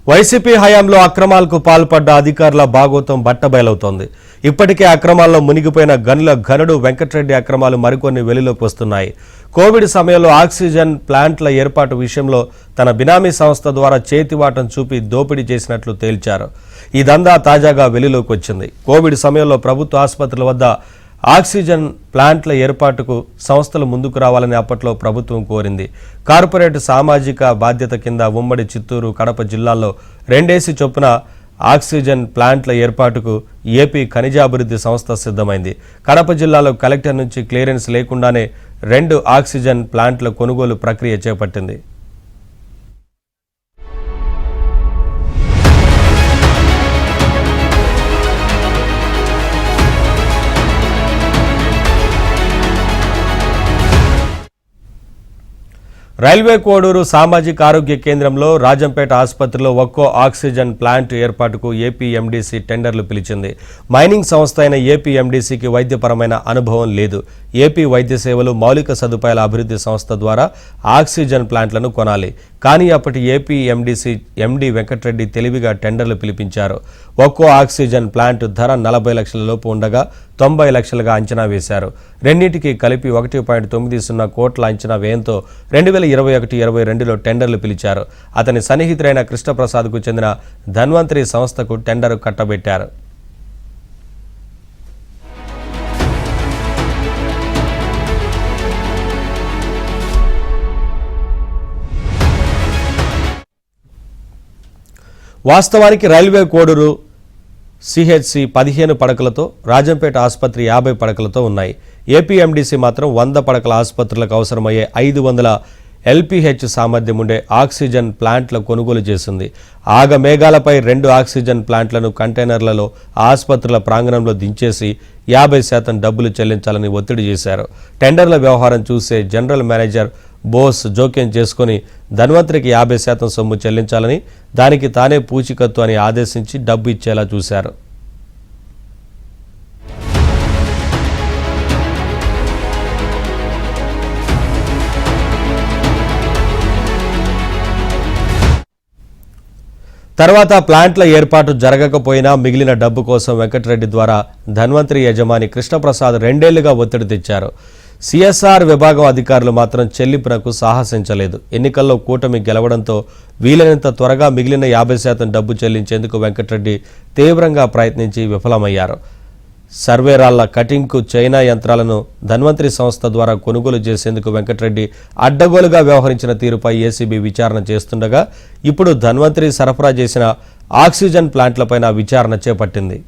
YCP హయాంలో అక్రమాలకు పాల్పడ్డ అధికారుల భాగోతం బట్టబయలవుతోంది. ఇప్పటికే అక్రమాల్లో మునిగిపోయిన గనుల ఘనుడు వెంకటరెడ్డి అక్రమాలు మరికొన్ని వెలుగులోకి వస్తున్నాయి. కోవిడ్ సమయంలో ఆక్సిజన్ ప్లాంట్ల ఏర్పాటు విషయంలో తన బినామీ సంస్థ ద్వారా చేతివాటం చూపి దోపిడీ చేసినట్లు తేల్చారు. ఈ దందా తాజాగా వెలుగులోకి వచ్చింది. కోవిడ్ సమయంలో ప్రభుత్వ ఆసుపత్రుల వద్ద ఆక్సిజన్ ప్లాంట్ల ఏర్పాటుకు సంస్థలు ముందుకు రావాలని అప్పట్లో ప్రభుత్వం కోరింది. కార్పొరేట్ సామాజిక బాధ్యత కింద ఉమ్మడి చిత్తూరు, కడప జిల్లాల్లో 2 చొప్పున ఆక్సిజన్ ప్లాంట్ల ఏర్పాటుకు ఏపీ ఖనిజాభివృద్ధి సంస్థ సిద్ధమైంది. కడప జిల్లాలో కలెక్టర్ నుంచి క్లియరెన్స్ లేకుండానే 2 ఆక్సిజన్ ప్లాంట్ల కొనుగోలు ప్రక్రియ చేపట్టింది. రైల్వే కోడూరు సామాజిక ఆరోగ్య కేంద్రంలో రాజంపేట ఆసుపత్రిలో ఒక్కో ఆక్సిజన్ ప్లాంట్ ఏర్పాటుకు ఏపీ ఎండీసీ టెండర్లు పిలిచింది. మైనింగ్ సంస్థ అయిన ఏపీ ఎండీసీకి వైద్యపరమైన అనుభవం లేదు. ఏపీ వైద్య సేవలు మౌలిక సదుపాయాల అభివృద్ధి సంస్థ ద్వారా ఆక్సిజన్ ప్లాంట్లను కొనాలి. కానీ అప్పటి ఏపీ ఎండీసీ ఎండీ వెంకటరెడ్డి తెలివిగా టెండర్లు పిలిపించారు. ఒక్కో ఆక్సిజన్ ప్లాంట్ ధర 40 లక్షల లోపు ఉండగా 90 లక్షలుగా అంచనా వేశారు. రెండింటికి కలిపి 1.90 కోట్ల అంచనా వ్యయంతో 2021-22లో టెండర్లు పిలిచారు. అతని సన్నిహితుడైన కృష్ణప్రసాద్కు చెందిన ధన్వంతరి సంస్థకు టెండర్ కట్టబెట్టారు. వాస్తవానికి రైల్వే కోడూరు సిహెచ్సి 15 పడకలతో, రాజంపేట ఆసుపత్రి 50 పడకలతో ఉన్నాయి. ఏపీ ఎండీసీ మాత్రం 100 పడకల ఆసుపత్రులకు అవసరమయ్యే 500 ఎల్పీహెచ్ సామర్థ్యం ఉండే ఆక్సిజన్ ప్లాంట్ల కొనుగోలు చేసింది. ఆగమేఘాలపై 2 ఆక్సిజన్ ప్లాంట్లను కంటైనర్లలో ఆసుపత్రుల ప్రాంగణంలో దించేసి 50% డబ్బులు చెల్లించాలని ఒత్తిడి చేశారు. టెండర్ల వ్యవహారం చూసే జనరల్ మేనేజర్ బోస్ జోక్యం చేసుకుని ధన్వంతరికి 50% సొమ్ము చెల్లించాలని, దానికి తానే పూచికత్తు అని ఆదేశించి డబ్బు ఇచ్చేలా చూశారు. తర్వాత ప్లాంట్ల ఏర్పాటు జరగకపోయినా మిగిలిన డబ్బు కోసం వెంకటరెడ్డి ద్వారా ధన్వంతరి యజమాని కృష్ణప్రసాద్ 2 ఏళ్లుగా ఒత్తిడి తెచ్చారు. సిఎస్ఆర్ విభాగం అధికారులు మాత్రం చెల్లింపునకు సాహసించలేదు. ఎన్నికల్లో కూటమి గెలవడంతో వీలైనంత త్వరగా మిగిలిన 50% డబ్బు చెల్లించేందుకు వెంకటరెడ్డి తీవ్రంగా ప్రయత్నించి విఫలమయ్యారు. సర్వేరాళ్ల కటింగ్కు చైనా యంత్రాలను ధన్వంతరి సంస్థ ద్వారా కొనుగోలు చేసేందుకు వెంకటరెడ్డి అడ్డగోలుగా వ్యవహరించిన తీరుపై ఏసీబీ విచారణ చేస్తుండగా ఇప్పుడు ధన్వంతరి సరఫరా చేసిన ఆక్సిజన్ ప్లాంట్లపైన విచారణ చేపట్టింది.